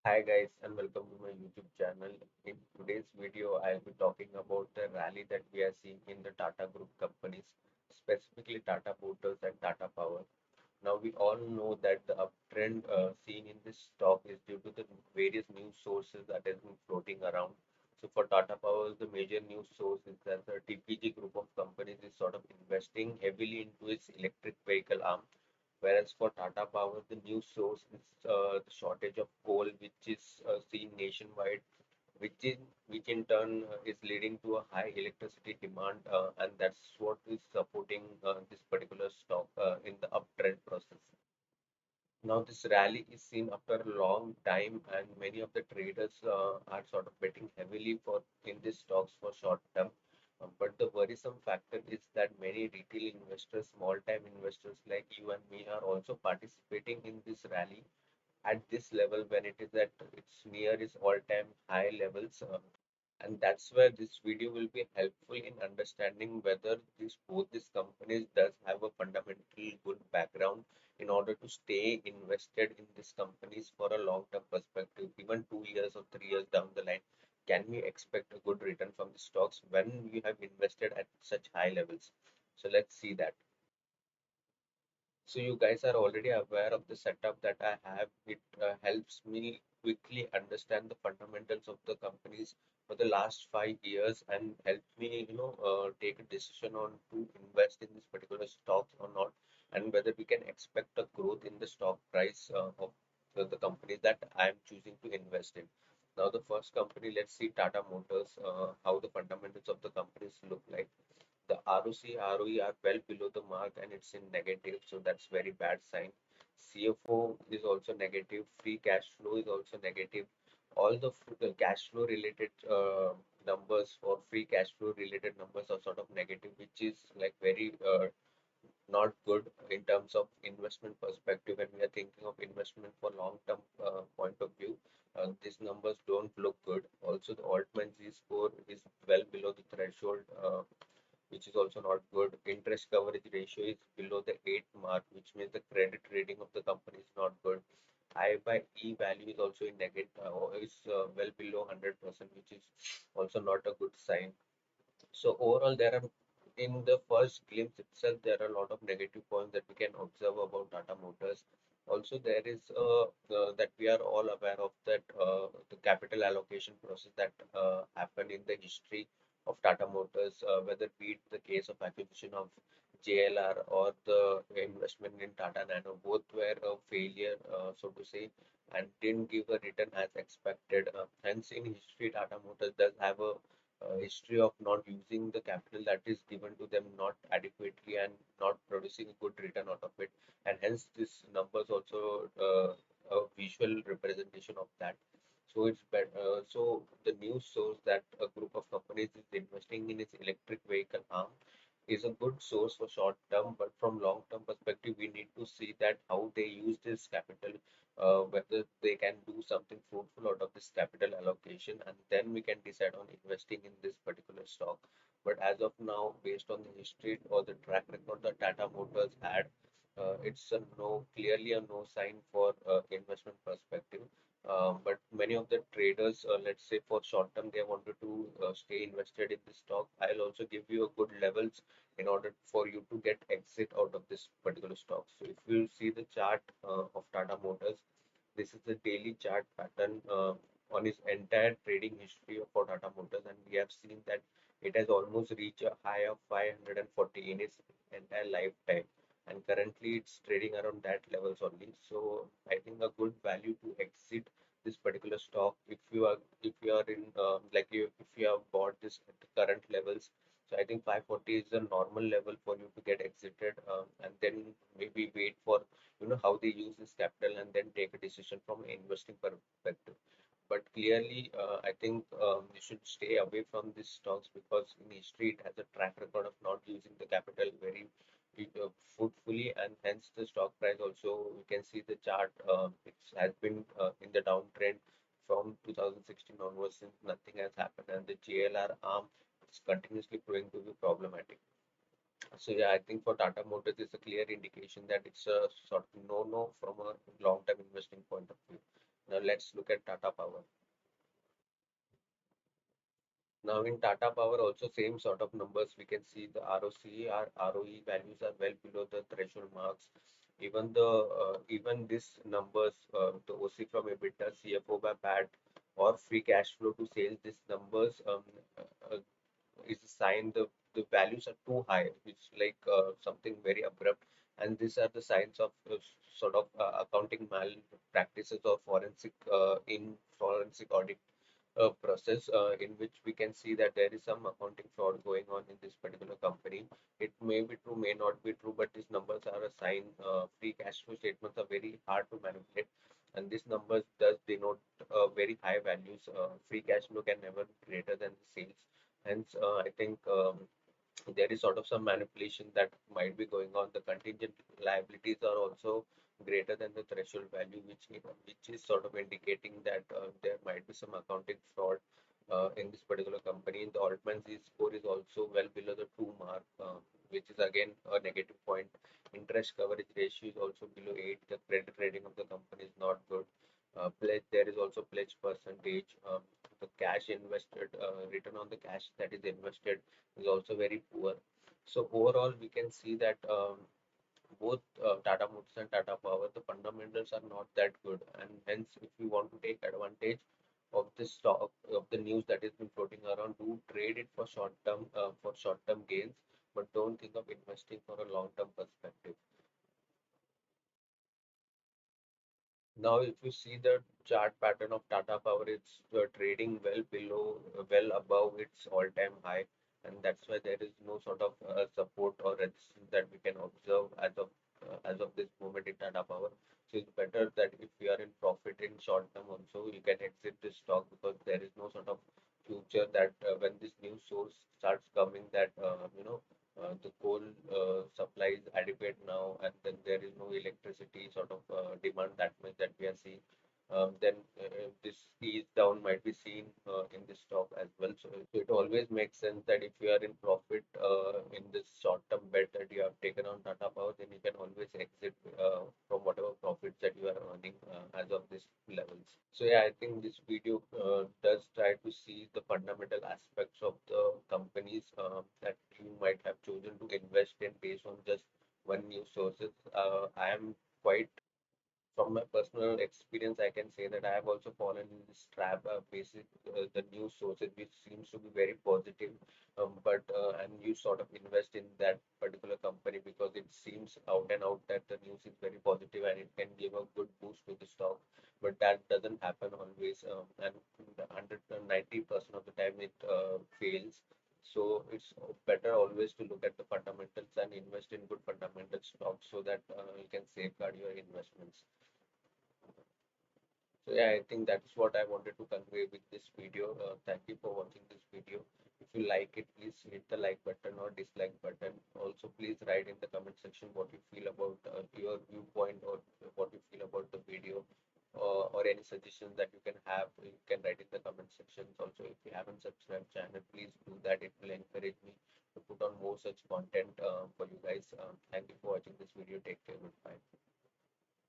Hi guys and welcome to my YouTube channel. In today's video, I'll be talking about the rally that we are seeing in the Tata Group companies, specifically Tata Motors and Tata Power. Now we all know that the uptrend seen in this stock is due to the various news sources that has been floating around. So for Tata Power, the major news source is that the TPG group of companies is sort of investing heavily into its electric vehicle arm. Whereas for Tata Power, the news source is the shortage of coal, which is seen nationwide, which in turn is leading to a high electricity demand, and that's what is supporting this particular stock in the uptrend process. Now, this rally is seen after a long time, and many of the traders are sort of betting heavily for in these stocks for short term. But the worrisome factor is that many retail investors, small-time investors like you and me, are also participating in this rally at this level when it is at its near its all-time high levels. And that's where this video will be helpful in understanding whether both these companies does have a fundamental good background in order to stay invested in these companies for a long-term perspective, even 2 years or 3 years down the line. Can we expect a good return from the stocks when you have invested at such high levels? So let's see that. So you guys are already aware of the setup that I have. It helps me quickly understand the fundamentals of the companies for the last 5 years and help me, take a decision on to invest in this particular stocks or not, and whether we can expect a growth in the stock price of the companies that I am choosing to invest in. Now, the first company, let's see Tata Motors, how the fundamentals of the companies look like. The ROC, ROE are well below the mark and it's in negative, so that's very bad sign. CFO is also negative, free cash flow is also negative. All the cash flow related numbers or free cash flow related numbers are sort of negative, which is like very not good in terms of investment perspective. When we are thinking of investment for long term point of view, these numbers don't look good. Also, the Altman Z score is well below the threshold, which is also not good. Interest coverage ratio is below the 8 mark, which means the credit rating of the company is not good. I by E value is also in negative, is well below 100%, which is also not a good sign. So overall, there are in the first glimpse itself, there are a lot of negative points that we can observe about Tata Motors. Also, there is that we are all aware of that the capital allocation process that happened in the history of Tata Motors, whether be it the case of acquisition of JLR or the investment in Tata Nano, both were a failure, so to say, and didn't give a return as expected. Hence, in history, Tata Motors does have a history of not using the capital that is given to them not adequately and not producing a good return out of it, and hence this numbers also a visual representation of that. So it's better. So the news shows that a group of companies is investing in its electric vehicle arm is a good source for short term, but from long term perspective, we need to see that how they use this capital, whether they can do something fruitful out of this capital allocation, and then we can decide on investing in this particular stock. But as of now, based on the history or the track record that Tata Motors had, it's a no, clearly a no sign for investment perspective. But many of the traders, let's say for short term, they wanted to stay invested in the stock. I'll also give you a good levels in order for you to get exit out of this particular stock. So if you see the chart of Tata Motors, this is the daily chart pattern on its entire trading history for Tata Motors, and we have seen that it has almost reached a high of 540 in its entire lifetime, and currently it's trading around that levels only. So I think a good value to exit this particular stock if you are in like you if you have bought this at the current levels. So I think 540 is a normal level for you to get exited, and then maybe wait for how they use this capital and then take a decision from an investing perspective. But clearly, I think you should stay away from these stocks because in history it has a track record of not using the capital very fruitfully, and hence the stock price also. We can see the chart. It has been in the downtrend from 2016 onwards since nothing has happened, and the JLR arm is continuously proving to be problematic. So yeah, I think for Tata Motors, it's a clear indication that it's a sort of no-no from a long-term investing point of view. Now let's look at Tata Power. Now in Tata Power also same sort of numbers we can see the ROCE or ROE values are well below the threshold marks. Even this numbers the OC from EBITDA, CFO by PAT or free cash flow to sales, these numbers is a sign the values are too high. It's like something very abrupt, and these are the signs of sort of accounting malpractices or forensic audit process in which we can see that there is some accounting fraud going on in this particular company. It may be true, may not be true, but these numbers are a sign. Free cash flow statements are very hard to manipulate, and these numbers does denote very high values. Free cash flow can never be greater than the sales. Hence, I think there is sort of some manipulation that might be going on. The contingent liabilities are also greater than the threshold value, which is sort of indicating that there might be some accounting fraud in this particular company. The Altman Z score is also well below the 2 mark, which is again a negative point. Interest coverage ratio is also below 8. The credit rating of the company is not good. Pledge, there is also pledge percentage. The cash invested, return on the cash that is invested is also very poor. So overall, we can see that both Tata Motors and Tata Power, the fundamentals are not that good, and hence, if you want to take advantage of this stock, of the news that has been floating around, do trade it for short term gains, but don't think of investing for a long term perspective. Now, if you see the chart pattern of Tata Power, it's trading well above its all-time high, and that's why there is no sort of support or resistance that we can observe as of this moment in Tata Power. So it's better that if we are in profit in short term also, you can exit this stock because there is no sort of future that when this new source starts coming that the coal supply is adequate now, and then there is no electricity sort of demand that much that we are seeing. Then this ease down might be seen in this stock as well. So it always makes sense that if you are in profit in this short-term bet that you have taken on Tata Power, then you can always exit from whatever profits that you are earning as of this levels. So yeah, I think this video does try to see the fundamental aspects of the companies that you might have chosen to invest in based on just one news sources. I am quite from my personal experience, I can say that I have also fallen in this trap. The news sources, which seems to be very positive, but and you sort of invest in that particular company because it seems out and out that the news is very positive and it can give a good boost to the stock. But that doesn't happen always, and 190% of the time it fails. So it's better always to look at the fundamentals and invest in good fundamental stocks so that you can safeguard your investments. So yeah, I think that's what I wanted to convey with this video. Thank you for watching this video. If you like it, please hit the like button or dislike button. Also, please write in the comment section what you feel about your viewpoint or what you feel about the video, or any suggestions that you can have. You can write in the comment section. Also, if you haven't subscribed channel, please do that. It will encourage me to put on more such content for you guys. Thank you for watching this video. Take care. Goodbye.